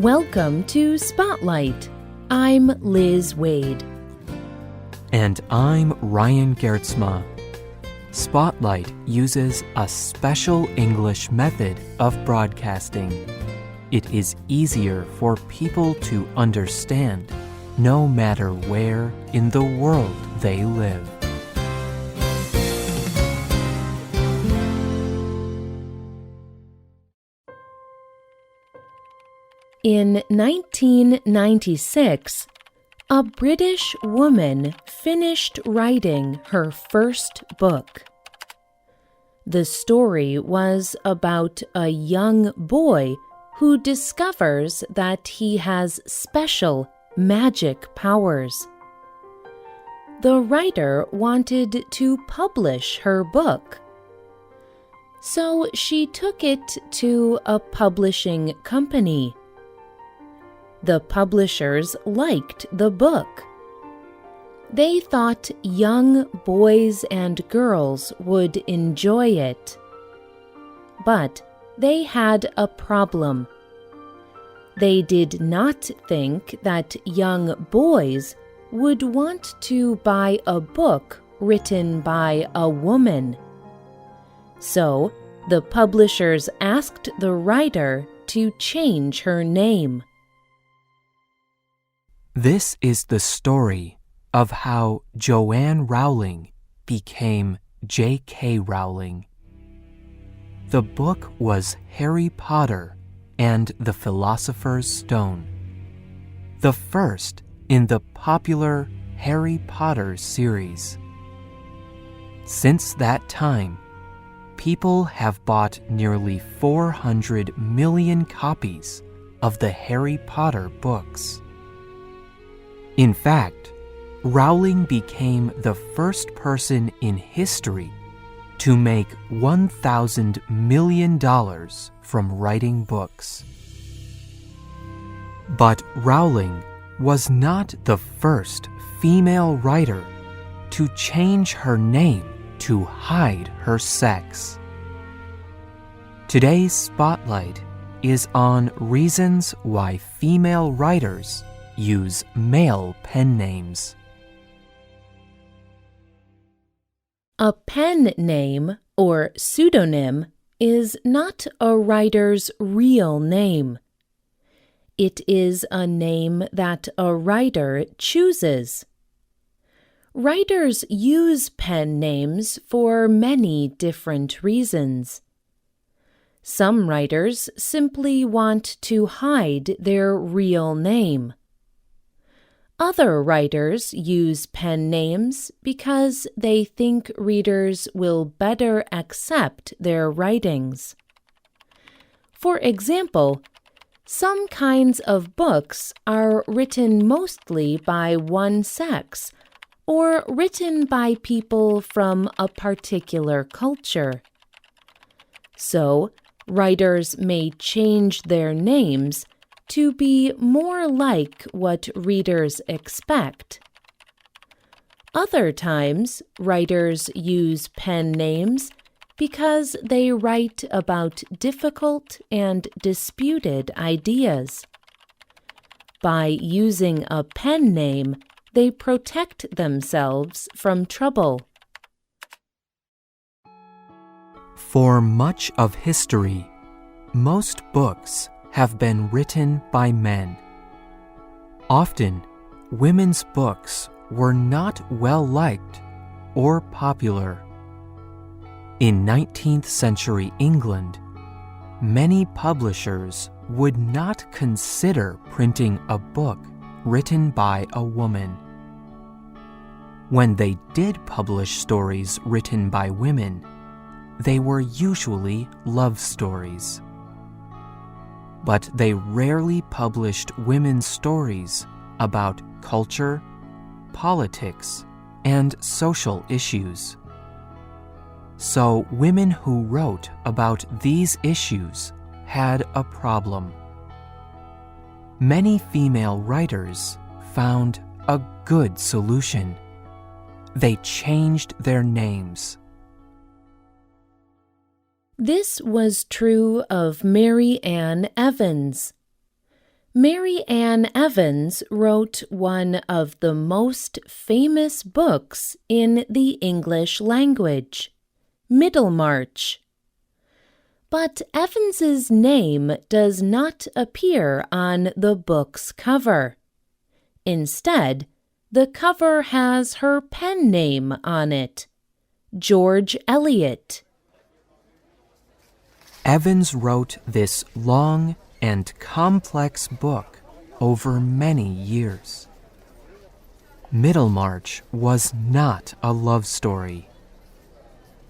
Welcome to Spotlight. I'm Liz Waid. And I'm Ryan Geertsma. Spotlight uses a special English method of broadcasting. It is easier for people to understand, no matter where in the world they live. In 1996, a British woman finished writing her first book. The story was about a young boy who discovers that he has special magic powers. The writer wanted to publish her book, so she took it to a publishing company. The publishers liked the book. They thought young boys and girls would enjoy it. But they had a problem. They did not think that young boys would want to buy a book written by a woman. So the publishers asked the writer to change her name. This is the story of how Joanne Rowling became J.K. Rowling. The book was Harry Potter and the Philosopher's Stone, the first in the popular Harry Potter series. Since that time, people have bought nearly 400 million copies of the Harry Potter books. In fact, Rowling became the first person in history to make $1,000 million from writing books. But Rowling was not the first female writer to change her name to hide her sex. Today's spotlight is on reasons why female writers use male pen names. A pen name or pseudonym is not a writer's real name. It is a name that a writer chooses. Writers use pen names for many different reasons. Some writers simply want to hide their real name. Other writers use pen names because they think readers will better accept their writings. For example, some kinds of books are written mostly by one sex or written by people from a particular culture. So, writers may change their names to be more like what readers expect. Other times, writers use pen names because they write about difficult and disputed ideas. By using a pen name, they protect themselves from trouble. For much of history, most books have been written by men. Often, women's books were not well liked or popular. In 19th century England, many publishers would not consider printing a book written by a woman. When they did publish stories written by women, they were usually love stories. But they rarely published women's stories about culture, politics, and social issues. So women who wrote about these issues had a problem. Many female writers found a good solution. They changed their names. This was true of Mary Ann Evans. Mary Ann Evans wrote one of the most famous books in the English language, Middlemarch. But Evans's name does not appear on the book's cover. Instead, the cover has her pen name on it, George Eliot. Evans wrote this long and complex book over many years. Middlemarch was not a love story.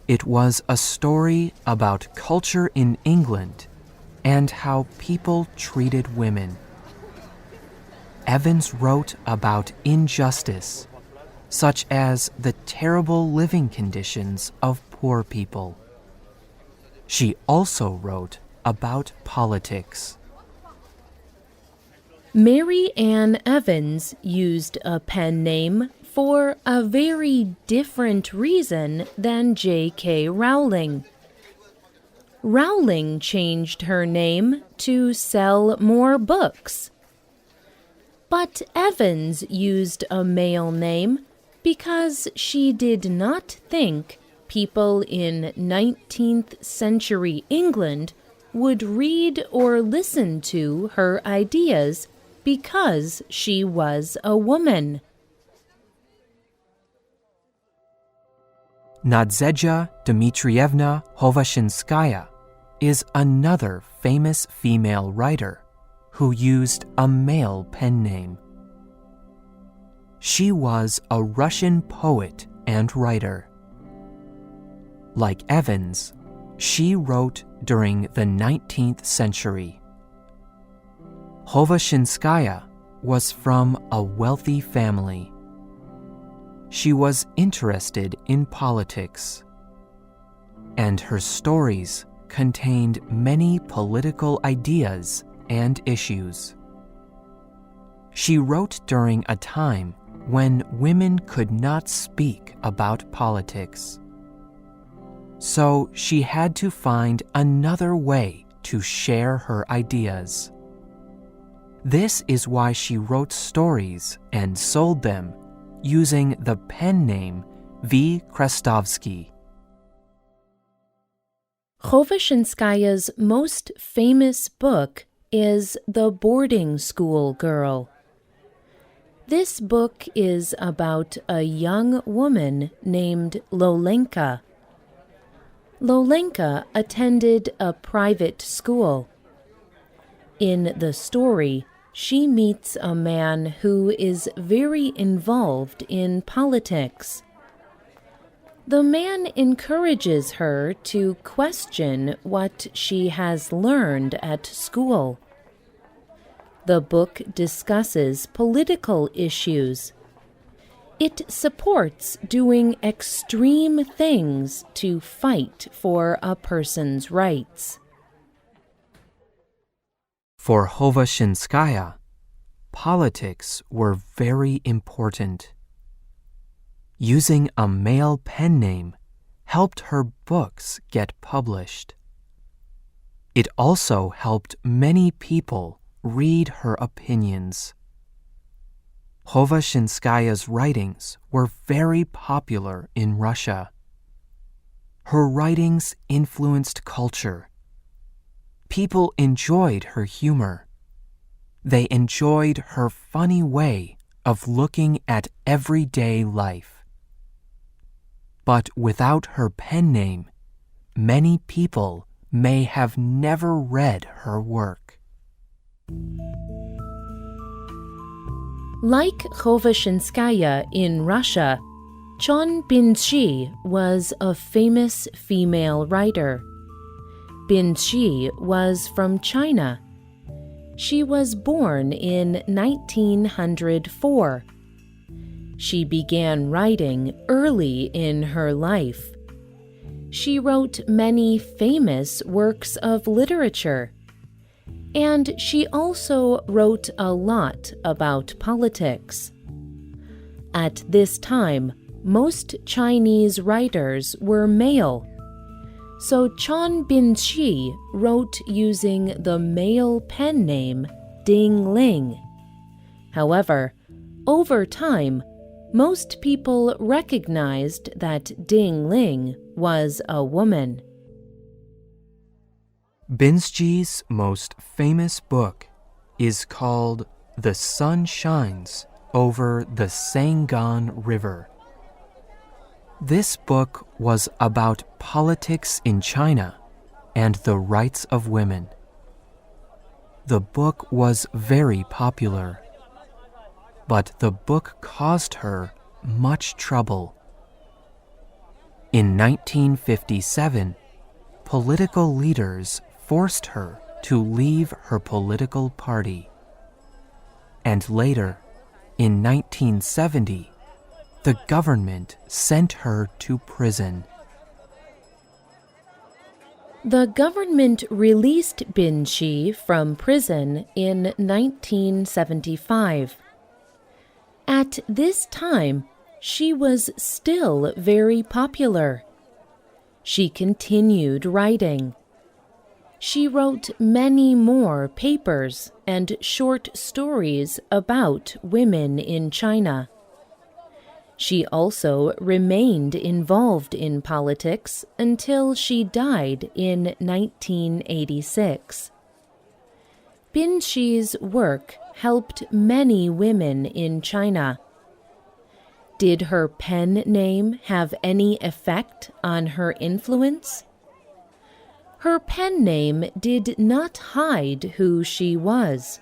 It was a story about culture in England and how people treated women. Evans wrote about injustice, such as the terrible living conditions of poor people. She also wrote about politics. Mary Ann Evans used a pen name for a very different reason than J.K. Rowling. Rowling changed her name to sell more books. But Evans used a male name because she did not think people in 19th century England would read or listen to her ideas because she was a woman. Zhanna Dmitrievna Hovashinskaya is another famous female writer who used a male pen name. She was a Russian poet and writer. Like Evans, she wrote during the 19th century. Hovashinskaya was from a wealthy family. She was interested in politics, and her stories contained many political ideas and issues. She wrote during a time when women could not speak about politics. So she had to find another way to share her ideas. This is why she wrote stories and sold them using the pen name V. Krustofski. Hovashinskaya's most famous book is The Boarding School Girl. This book is about a young woman named Lolenka. Lolenka attended a private school. In the story, she meets a man who is very involved in politics. The man encourages her to question what she has learned at school. The book discusses political issues. It supports doing extreme things to fight for a person's rights. For Hovashinskaya, politics were very important. Using a male pen name helped her books get published. It also helped many people read her opinions. Hovashinskaya's writings were very popular in Russia. Her writings influenced culture. People enjoyed her humor. They enjoyed her funny way of looking at everyday life. But without her pen name, many people may have never read her work. Like Hovashinskaya in Russia, Chon Bin-chi was a famous female writer. Bin-chi was from China. She was born in 1904. She began writing early in her life. She wrote many famous works of literature. And she also wrote a lot about politics. At this time, most Chinese writers were male. So Chon Bin-chi wrote using the male pen name Ding Ling. However, over time, most people recognized that Ding Ling was a woman. Binsky's most famous book is called The Sun Shines Over the Sanggon River. This book was about politics in China and the rights of women. The book was very popular, but the book caused her much trouble. In 1957, political leaders forced her to leave her political party. And later, in 1970, the government sent her to prison. The government released Binsky from prison in 1975. At this time, she was still very popular. She continued writing. She wrote many more papers and short stories about women in China. She also remained involved in politics until she died in 1986. Binsky's work helped many women in China. Did her pen name have any effect on her influence? Her pen name did not hide who she was,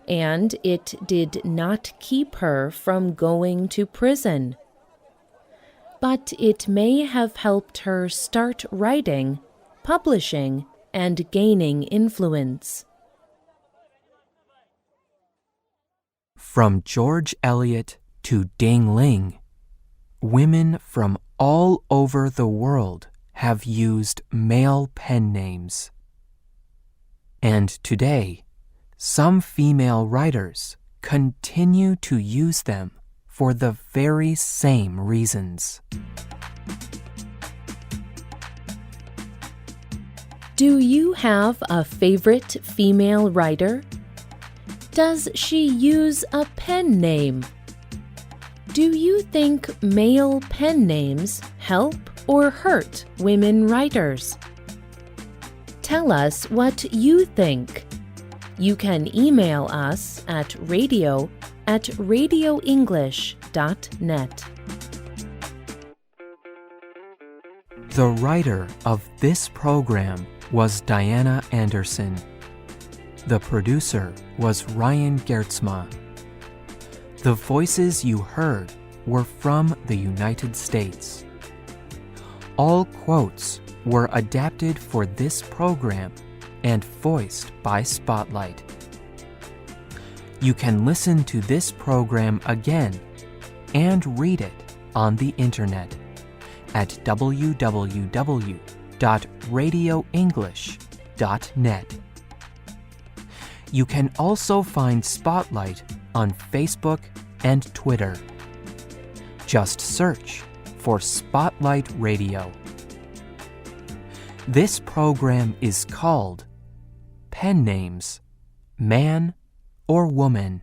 and it did not keep her from going to prison. But it may have helped her start writing, publishing, and gaining influence. From George Eliot to Ding Ling, women from all over the world have used male pen names. And today, some female writers continue to use them for the very same reasons. Do you have a favorite female writer? Does she use a pen name? Do you think male pen names help or hurt women writers? Tell us what you think. You can email us at radio@radioenglish.net. The writer of this program was Diana Anderson. The producer was Ryan Geertsma. The voices you heard were from the United States. All quotes were adapted for this program and voiced by Spotlight. You can listen to this program again and read it on the internet at www.radioenglish.net. You can also find Spotlight on Facebook and Twitter. Just search for Spotlight Radio. This program is called Pen Names, Man or Woman.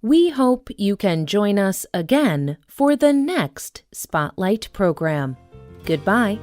We hope you can join us again for the next Spotlight program. Goodbye.